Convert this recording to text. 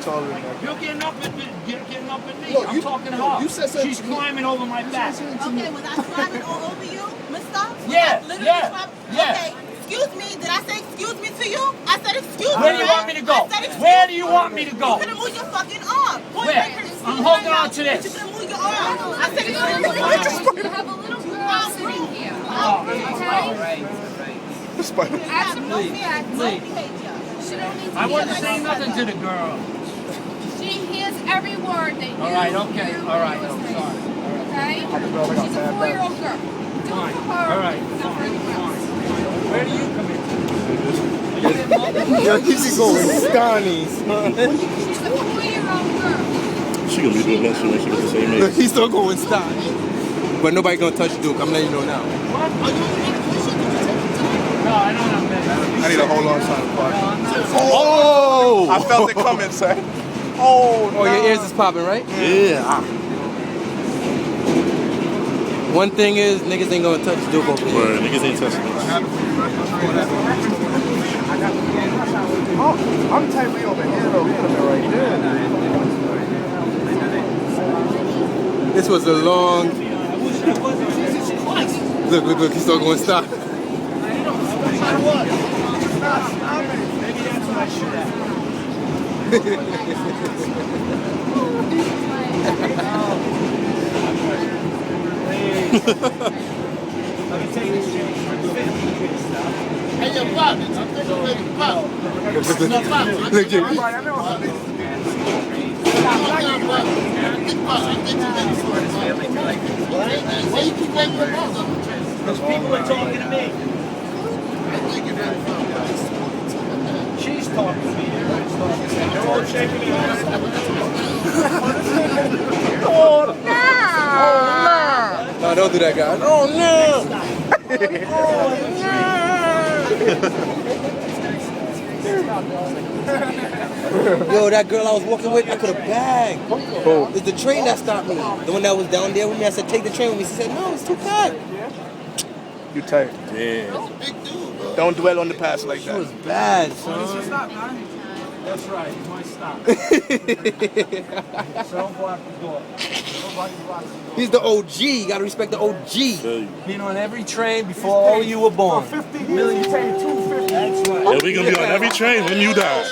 taller than that. You're getting up at me. No, I'm talking to her. You said something. She's climbing over my back. Okay, was I climbing all over you, mister? Yeah, yeah. yeah. Okay, excuse me. Did I say excuse me to you? I said excuse me. Where do you want me to go? Where do you want me to go? You could have moved your fucking arm. Where? I'm holding on to this. You could have moved your arm. I said excuse me. You have a little girl sitting here. Okay? As a matter of fact, she don't need to I wasn't saying nothing to the girl. She hears every word that you All right, okay. All right, I'm sorry. Okay? She's a 4-year-old girl. Do Fine. it for her. All right, Not for fine, anyone else. fine. Where do you come in? Yo, he's going Stoney's. She's a 4-year-old girl. She gonna be doing that shit when she gets the same age. He's still going Stoney. But nobody gonna touch Duke. I'm letting you know now. No, I don't have that. I need a whole long time to park. Oh! I felt it coming, sir. Oh, Oh, your ears is popping, right? Yeah. One thing is, niggas ain't gonna touch Duke over here. Word, niggas ain't touching this. I'm tightly over here, though. Right there. This was a long. Look, he's still going to stop. Maybe that's what I should have. Let me take this change. Hey, yo, Bob, I'm thinking with Bob. Look, Jay. Why you keep making your mouth? Because people are talking to me. She's talking to me. Everybody's talking to me. They're all shaking their heads. Oh, no! No, don't do that, guys. Oh, no! Yo, that girl I was walking with, I could have bagged. It's the train that stopped me. The one that was down there with me, I said, take the train with me. She said, no, it's too packed. You tight. Yeah. Don't dwell on the past like It that. was bad, son. That's right, you might stop. So don't block the door. Nobody blocks the door. He's the OG. You gotta respect the OG. Been on every train before all you were born. 50 years, you paying $250. That's right. Yeah, we gonna be on every train when you die.